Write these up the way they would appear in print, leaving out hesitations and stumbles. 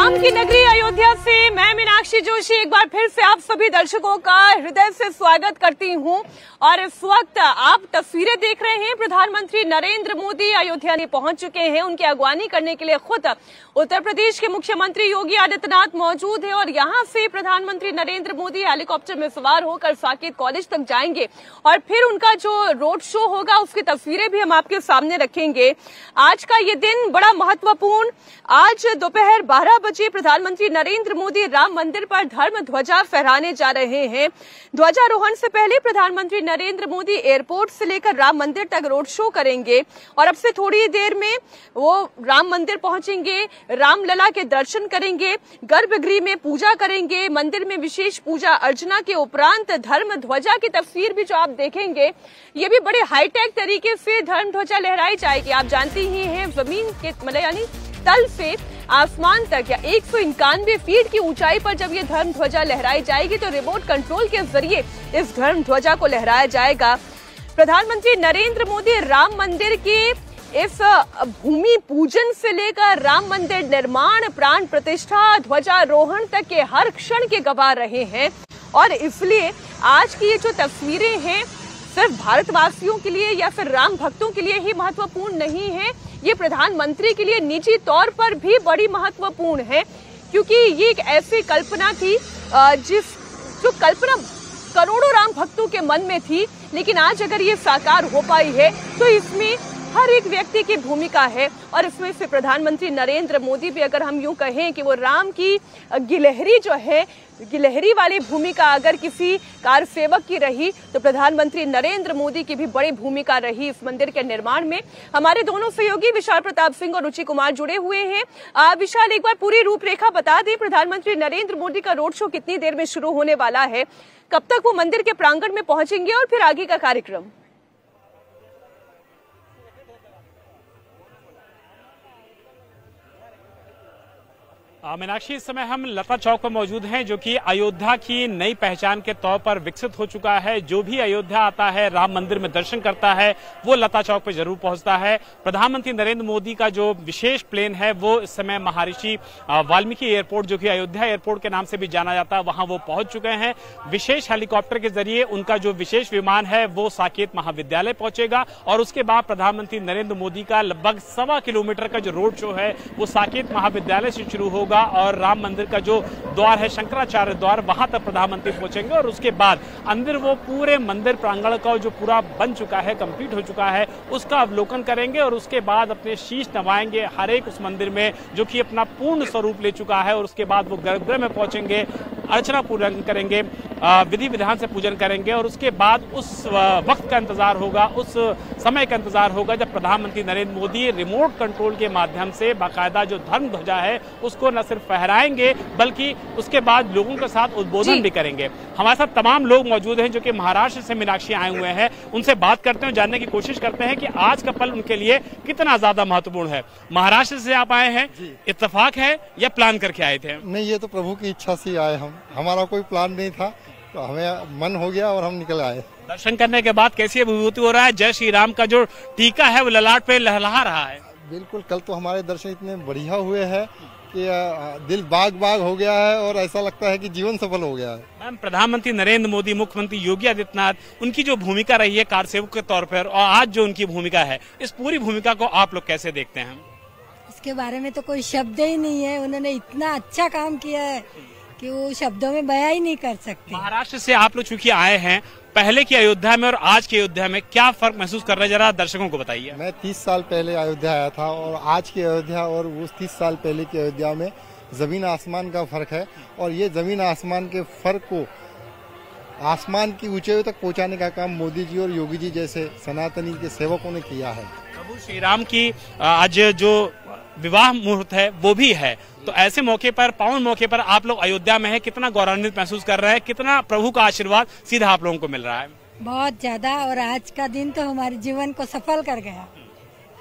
राम की नगरी अयोध्या से मैं मीनाक्षी जोशी एक बार फिर से आप सभी दर्शकों का हृदय से स्वागत करती हूं। और इस वक्त आप तस्वीरें देख रहे हैं, प्रधानमंत्री नरेंद्र मोदी अयोध्या में पहुंच चुके हैं। उनकी अगवानी करने के लिए खुद उत्तर प्रदेश के मुख्यमंत्री योगी आदित्यनाथ मौजूद हैं और यहां से प्रधानमंत्री नरेंद्र मोदी हेलीकॉप्टर में सवार होकर साकेत कॉलेज तक जाएंगे और फिर उनका जो रोड शो होगा उसकी तस्वीरें भी हम आपके सामने रखेंगे। आज का ये दिन बड़ा महत्वपूर्ण, आज दोपहर 12 बजे प्रधानमंत्री नरेंद्र मोदी राम मंदिर पर धर्म ध्वजा फहराने जा रहे हैं। ध्वजारोहण से पहले प्रधानमंत्री नरेंद्र मोदी एयरपोर्ट से लेकर राम मंदिर तक रोड शो करेंगे और अब से थोड़ी देर में वो राम मंदिर पहुंचेंगे, रामलला के दर्शन करेंगे, गर्भगृह में पूजा करेंगे। मंदिर में विशेष पूजा अर्चना के उपरांत धर्म ध्वजा की तस्वीर भी जो आप देखेंगे, ये भी बड़े हाईटेक तरीके से धर्म ध्वजा लहराई जाएगी। आप जानती ही हैं, जमीन के मतलब यानी तल से आसमान तक या 191 फीट की ऊंचाई पर जब ये धर्म ध्वजा लहराई जाएगी तो रिमोट कंट्रोल के जरिए इस धर्म ध्वजा को लहराया जाएगा। प्रधानमंत्री नरेंद्र मोदी राम मंदिर के इस भूमि पूजन से लेकर राम मंदिर निर्माण, प्राण प्रतिष्ठा, ध्वजारोहण तक के हर क्षण के गवाह रहे हैं और इसलिए आज की ये जो तस्वीरें हैं सिर्फ भारतवासियों के लिए या फिर राम भक्तों के लिए ही महत्वपूर्ण नहीं है, ये प्रधानमंत्री के लिए निजी तौर पर भी बड़ी महत्वपूर्ण है, क्योंकि ये एक ऐसी कल्पना थी जो कल्पना करोड़ों राम भक्तों के मन में थी, लेकिन आज अगर ये साकार हो पाई है तो इसमें हर एक व्यक्ति की भूमिका है और इसमें से प्रधानमंत्री नरेंद्र मोदी भी, अगर हम यूं कहें कि वो राम की गिलहरी जो है, गिलहरी वाली भूमिका अगर किसी कार सेवक की रही तो प्रधानमंत्री नरेंद्र मोदी की भी बड़ी भूमिका रही इस मंदिर के निर्माण में। हमारे दोनों सहयोगी विशाल प्रताप सिंह और रुचि कुमार जुड़े हुए हैं। विशाल, एक बार पूरी रूपरेखा बता दें, प्रधानमंत्री नरेंद्र मोदी का रोड शो कितनी देर में शुरू होने वाला है, कब तक वो मंदिर के प्रांगण में पहुंचेंगे और फिर आगे का कार्यक्रम? मीनाक्षी, इस समय हम लता चौक पर मौजूद हैं, जो कि अयोध्या की नई पहचान के तौर पर विकसित हो चुका है। जो भी अयोध्या आता है, राम मंदिर में दर्शन करता है, वो लता चौक पर जरूर पहुंचता है। प्रधानमंत्री नरेंद्र मोदी का जो विशेष प्लेन है वो इस समय महर्षि वाल्मीकि एयरपोर्ट, जो कि अयोध्या एयरपोर्ट के नाम से भी जाना जाता है, वहां वो पहुंच चुके हैं। विशेष हेलीकॉप्टर के जरिए उनका जो विशेष विमान है वो साकेत महाविद्यालय पहुंचेगा और उसके बाद प्रधानमंत्री नरेंद्र मोदी का लगभग 1.25 किलोमीटर का जो रोड शो है वो साकेत महाविद्यालय से शुरू होगा और राम मंदिर का जो द्वार है, शंकराचार्य द्वार, वहां तक प्रधानमंत्री पहुंचेंगे और उसके बाद अंदर वो पूरे मंदिर प्रांगण का जो पूरा बन चुका है, कंप्लीट हो चुका है, उसका अवलोकन करेंगे और उसके बाद अपने शीश नवाएंगे हर एक उस मंदिर में जो कि अपना पूर्ण स्वरूप ले चुका है और उसके बाद वो गर्भगृह में पहुंचेंगे, अर्चना पूजन करेंगे, विधि विधान से पूजन करेंगे और उसके बाद उस वक्त का इंतजार होगा, उस समय का इंतजार होगा जब प्रधानमंत्री नरेंद्र मोदी रिमोट कंट्रोल के माध्यम से बाकायदा जो धर्म ध्वजा है उसको न सिर्फ फहराएंगे बल्कि उसके बाद लोगों के साथ उद्बोधन भी करेंगे। हमारे साथ तमाम लोग मौजूद हैं जो कि महाराष्ट्र से मीनाक्षी आए हुए हैं, उनसे बात करते हैं, जानने की कोशिश करते हैं कि आज का पल उनके लिए कितना ज्यादा महत्वपूर्ण है। महाराष्ट्र से आप आए हैं, इत्तेफाक है या प्लान करके आए थे? नहीं, ये तो प्रभु की इच्छा से आए हम, हमारा कोई प्लान नहीं था, तो हमें मन हो गया और हम निकल आए। दर्शन करने के बाद कैसी अनुभूति हो रहा है? जय श्री राम का जो टीका है वो ललाट पे लहलहा रहा है। बिल्कुल, कल तो हमारे दर्शन इतने बढ़िया हुए हैं कि दिल बाग बाग हो गया है और ऐसा लगता है कि जीवन सफल हो गया है। मैम, प्रधानमंत्री नरेंद्र मोदी, मुख्यमंत्री योगी आदित्यनाथ, उनकी जो भूमिका रही है कार सेवक के तौर पर और आज जो उनकी भूमिका है, इस पूरी भूमिका को आप लोग कैसे देखते हैं? इसके बारे में तो कोई शब्द ही नहीं है, उन्होंने इतना अच्छा काम किया है कि वो शब्दों में बयां ही नहीं कर सकते। महाराष्ट्र से आप लोग चूंकि आए हैं, पहले की अयोध्या में और आज की अयोध्या में क्या फर्क महसूस कर रहे हैं, जरा दर्शकों को बताइए। मैं 30 साल पहले अयोध्या आया था और आज की अयोध्या और उस 30 साल पहले की अयोध्या में जमीन आसमान का फर्क है और ये जमीन आसमान के फर्क को आसमान की ऊंचाई तक पहुंचाने का काम मोदी जी और योगी जी जैसे सनातनी के सेवकों ने किया है। प्रभु श्री राम की आज जो विवाह मुहूर्त है वो भी है, तो ऐसे मौके पर, पावन मौके पर आप लोग अयोध्या में है, कितना गौरवान्वित महसूस कर रहे हैं, कितना प्रभु का आशीर्वाद सीधा आप लोगों को मिल रहा है? बहुत ज्यादा, और आज का दिन तो हमारे जीवन को सफल कर गया।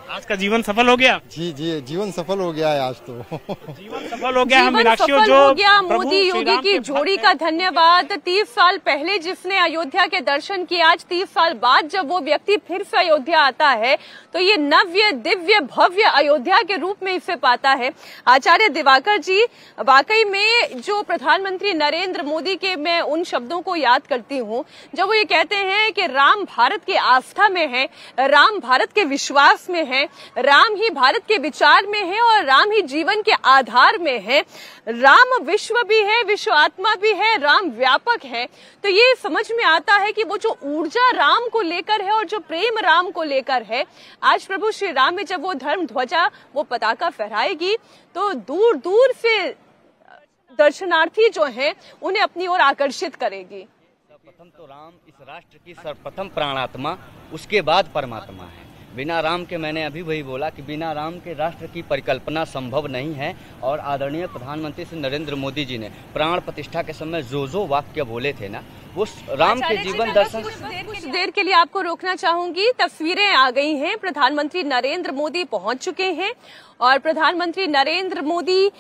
आज का जीवन सफल हो गया? जी जी, जीवन सफल हो गया है आज तो। जीवन सफल हो गया है। मीनाक्षी जो हो गया। मोदी योगी की जोड़ी का धन्यवाद। 30 साल पहले जिसने अयोध्या के दर्शन किए, आज 30 साल बाद जब वो व्यक्ति फिर से अयोध्या आता है तो ये नव्य दिव्य भव्य अयोध्या के रूप में इसे पाता है। आचार्य दिवाकर जी, वाकई में जो प्रधानमंत्री नरेंद्र मोदी के मैं उन शब्दों को याद करती हूँ जब वो ये कहते हैं कि राम भारत की आस्था में है, राम भारत के विश्वास में है, राम ही भारत के विचार में है और राम ही जीवन के आधार में है। राम विश्व भी है, विश्व आत्मा भी है, राम व्यापक है। तो ये समझ में आता है कि वो जो ऊर्जा राम को लेकर है और जो प्रेम राम को लेकर है, आज प्रभु श्री राम में जब वो धर्म ध्वजा, वो पताका फहराएगी तो दूर दूर से दर्शनार्थी जो हैं उन्हें अपनी ओर आकर्षित करेगी। सर्वप्रथम तो राम इस राष्ट्र की सर्वप्रथम प्राणात्मा, उसके बाद परमात्मा है। बिना राम के, मैंने अभी वही बोला कि बिना राम के राष्ट्र की परिकल्पना संभव नहीं है। और आदरणीय प्रधानमंत्री श्री नरेंद्र मोदी जी ने प्राण प्रतिष्ठा के समय जो वाक्य बोले थे ना, वो राम के जीवन दर्शन। कुछ देर के लिए आपको रोकना चाहूंगी। तस्वीरें आ गई हैं, प्रधानमंत्री नरेंद्र मोदी पहुंच चुके हैं और प्रधानमंत्री नरेंद्र मोदी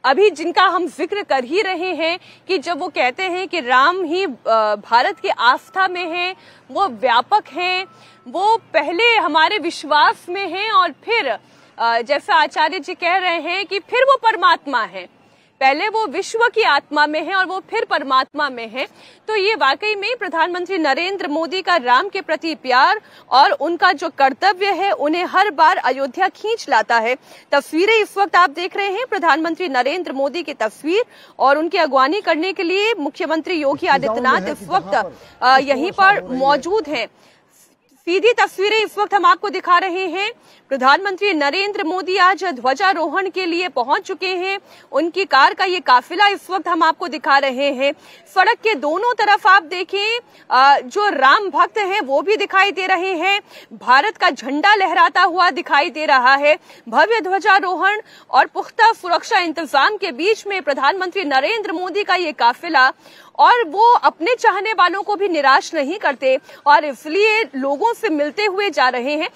अभी जिनका हम जिक्र कर ही रहे हैं कि जब वो कहते हैं कि राम ही भारत की आस्था में है, वो व्यापक हैं, वो पहले हमारे विश्वास में हैं और फिर जैसा आचार्य जी कह रहे हैं कि फिर वो परमात्मा है। पहले वो विश्व की आत्मा में है और वो फिर परमात्मा में है। तो ये वाकई में प्रधानमंत्री नरेंद्र मोदी का राम के प्रति प्यार और उनका जो कर्तव्य है उन्हें हर बार अयोध्या खींच लाता है। तस्वीरें इस वक्त आप देख रहे हैं प्रधानमंत्री नरेंद्र मोदी की तस्वीर और उनकी अगवानी करने के लिए मुख्यमंत्री योगी आदित्यनाथ इस वक्त यहीं पर मौजूद हैं। सीधी तस्वीरें इस वक्त हम आपको दिखा रहे हैं। प्रधानमंत्री नरेंद्र मोदी आज ध्वजारोहण के लिए पहुंच चुके हैं। उनकी कार का ये काफिला इस वक्त हम आपको दिखा रहे हैं। सड़क के दोनों तरफ आप देखें जो राम भक्त हैं वो भी दिखाई दे रहे हैं। भारत का झंडा लहराता हुआ दिखाई दे रहा है। भव्य ध्वजारोहण और पुख्ता सुरक्षा इंतजाम के बीच में प्रधानमंत्री नरेंद्र मोदी का ये काफिला, और वो अपने चाहने वालों को भी निराश नहीं करते और इसलिए लोगों से मिलते हुए जा रहे हैं।